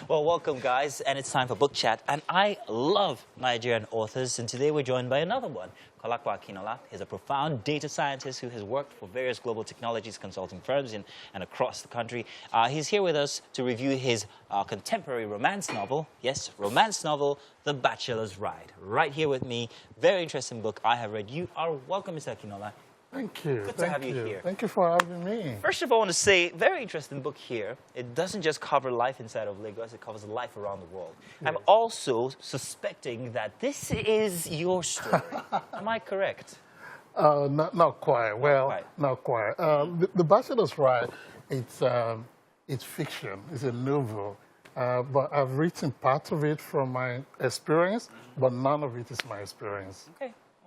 Well, welcome, guys, and it's time for Book Chat. And I love Nigerian authors, and today we're joined by another one, Kolakwa Akinola. He's a profound data scientist who has worked for various global technologies consulting firms and across the country. He's here with us to review his contemporary romance novel, yes, romance novel, The Bachelor's Ride. Right here with me, very interesting book I have read. You are welcome, Mr. Akinola. Thank you. Good to have you here. Thank you for having me. First of all, I want to say, very interesting book here. It doesn't just cover life inside of Lagos, it covers life around the world. Yes. I'm also suspecting that this is your story. Am I correct? Not quite. Well, not quite. The Bachelor's Ride, it's fiction. It's a novel. But I've written part of it from my experience, but none of it is my experience.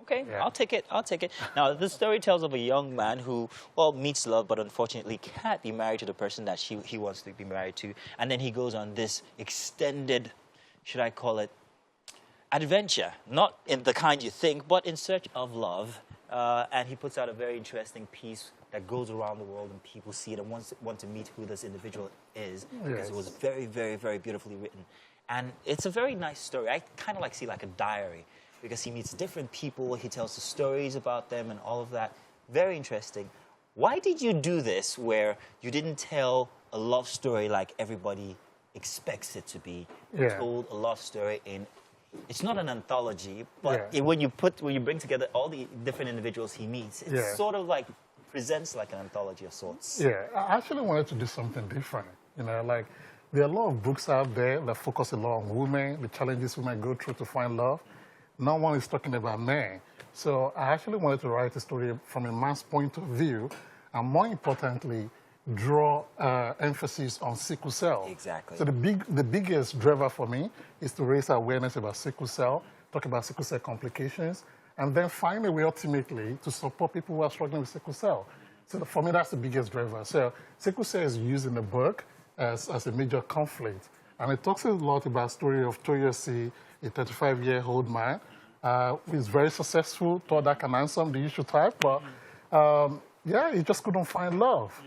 Okay, yeah. I'll take it. Now, the story tells of a young man who, well, meets love, but unfortunately can't be married to the person that he wants to be married to. And then he goes on this extended, should I call it, adventure. Not in the kind you think, but in search of love. And he puts out a very interesting piece that goes around the world and people see it and want to meet who this individual is. Because it was very, very, very beautifully written. And it's a very nice story. I kind of see like a diary, because he meets different people, he tells the stories about them and all of that. Very interesting. Why did you do this where you didn't tell a love story like everybody expects it to be? You told a love story in, it's not an anthology, but when you bring together all the different individuals he meets, it sort of like presents like an anthology of sorts. Yeah, I actually wanted to do something different. You know, like there are a lot of books out there that focus a lot on women, the challenges women go through to find love. No one is talking about men. So I actually wanted to write a story from a man's point of view, and more importantly, draw emphasis on sickle cell. Exactly. So the biggest driver for me is to raise awareness about sickle cell, talk about sickle cell complications, and then find a way ultimately to support people who are struggling with sickle cell. So for me, that's the biggest driver. So sickle cell is used in the book as a major conflict. And it talks a lot about the story of Toyosi, a 35-year-old man, who is very successful, thought that can answer the issue type, but he just couldn't find love.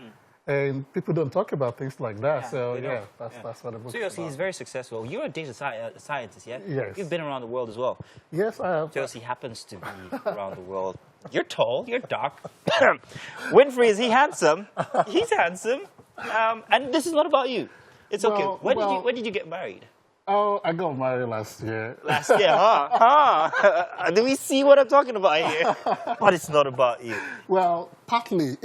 And people don't talk about things like that. That's what the book is about. Toyosi is very successful. You're a data scientist, yeah? Yes. You've been around the world as well. Yes, I have. Toyosi happens to be around the world. You're tall, you're dark. Winfrey, is he handsome? He's handsome. And this is not about you. It's okay. When did you get married? Oh, I got married last year. Last year, huh? Do we see what I'm talking about here? But it's not about you. Well, partly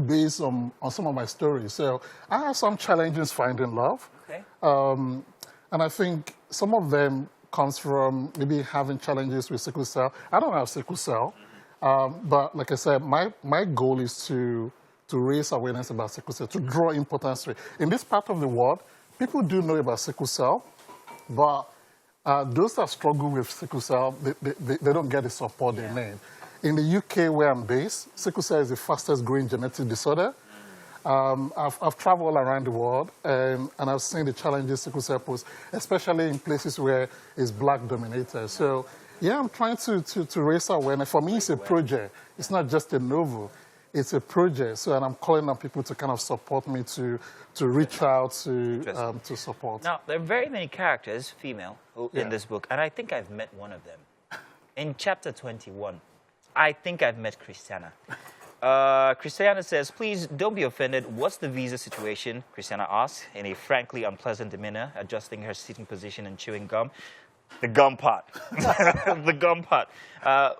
based on some of my stories. So I have some challenges finding love. Okay. And I think some of them comes from maybe having challenges with sickle cell. I don't have sickle cell. But like I said, my goal is to raise awareness about sickle cell, to draw importance to it. In this part of the world, people do know about sickle cell, but those that struggle with sickle cell, they don't get the support they need. In the UK, where I'm based, sickle cell is the fastest growing genetic disorder. I've traveled all around the world, and I've seen the challenges sickle cell poses, especially in places where it's black dominated. So, yeah, I'm trying to raise awareness. For me, it's a project. It's not just a novel. It's a project. So, and I'm calling on people to kind of support me to reach out to support. Now, there are very many characters, female, in this book, and I think I've met one of them. In chapter 21, I think I've met Christiana. Christiana says, please don't be offended. What's the visa situation? Christiana asks in a frankly unpleasant demeanor, adjusting her seating position and chewing gum. The gum part. The gum part.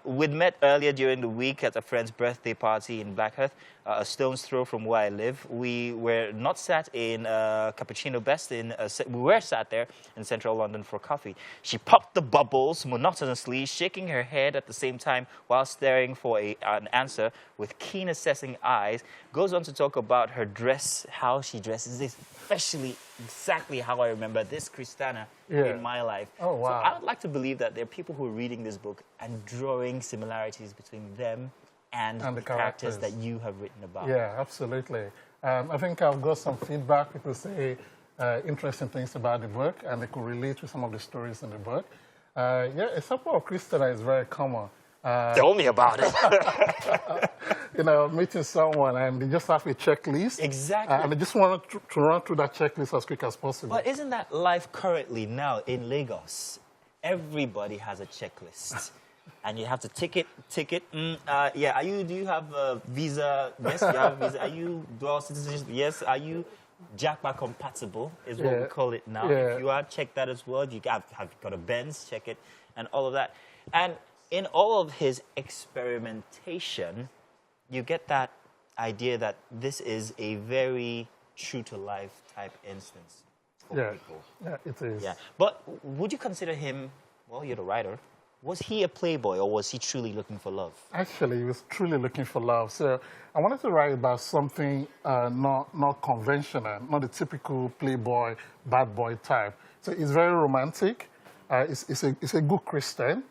We'd met earlier during the week at a friend's birthday party in Blackhurst, a stone's throw from where I live. We were not sat in Cappuccino Best. We were sat there in central London for coffee. She popped the bubbles monotonously, shaking her head at the same time while staring for an answer with keen assessing eyes. Goes on to talk about her dress, how she dresses, especially exactly how I remember this Christiana in my life. Oh, wow. So I would like to believe that there are people who are reading this book and drawing similarities between them and the characters that you have written about. Yeah, absolutely. I think I've got some feedback. People say interesting things about the book, and they could relate to some of the stories in the book. A couple of Christiana is very common. Tell me about it. meeting someone and they just have a checklist. Exactly. And they just want to run through that checklist as quick as possible. But isn't that life currently now in Lagos? Everybody has a checklist. And you have to tick it. Yeah, do you have a visa? Yes, you have a visa. Are you dual citizenship? Yes. Are you Jackpot compatible is what we call it now. Yeah. If you are, check that as well. You have got a Benz, check it, and all of that. And in all of his experimentation, you get that idea that this is a very true-to-life type instance for people. Yeah, it is. Yeah. But would you consider him, well, you're the writer, was he a playboy or was he truly looking for love? Actually, he was truly looking for love. So I wanted to write about something not conventional, not the typical playboy, bad boy type. So it's very romantic. It's a good Christian.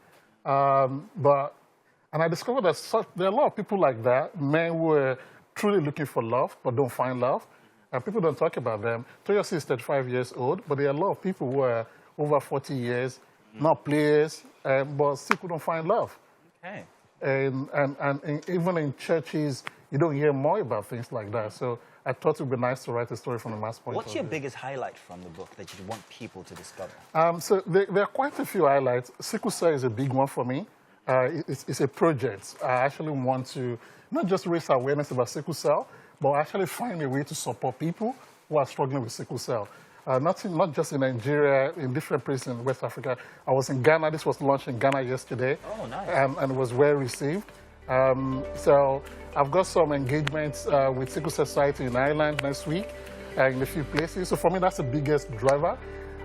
And I discovered that there are a lot of people like that, men who are truly looking for love but don't find love. And people don't talk about them. Toyosi is 35 years old, but there are a lot of people who are over 40 years, not players, but still couldn't find love. Okay. And even in churches, you don't hear more about things like that. So I thought it would be nice to write a story from the mass point. What's your biggest highlight from the book that you want people to discover? So there are quite a few highlights. Sickle cell is a big one for me. It's a project. I actually want to not just raise awareness about sickle cell, but actually find a way to support people who are struggling with sickle cell. Not just in Nigeria, in different places in West Africa. I was in Ghana. This was launched in Ghana yesterday. Oh, nice. And it was well received. So I've got some engagements with Sickle Cell Society in Ireland next week in a few places. So for me, that's the biggest driver.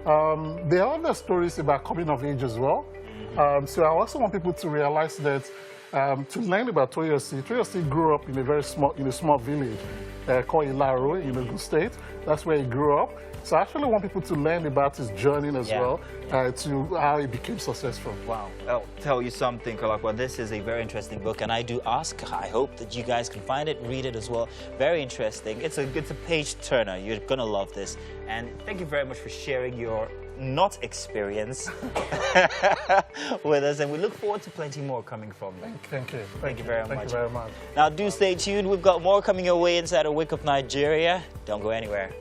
There are other stories about coming of age as well. So I also want people to realize that to learn about Toyosi grew up in a small village called Ilaro in Ogun State. That's where he grew up. So I actually want people to learn about his journey as well, to how he became successful. Wow. I'll tell you something, Kalakwa. This is a very interesting book, and I do ask, I hope that you guys can find it, read it as well. Very interesting. It's a page turner. You're going to love this. And thank you very much for sharing your not experience with us, and we look forward to plenty more coming from you. Thank you. Thank you very much. Thank you very much. Now do stay tuned. We've got more coming your way inside of Wake Up Nigeria. Don't go anywhere.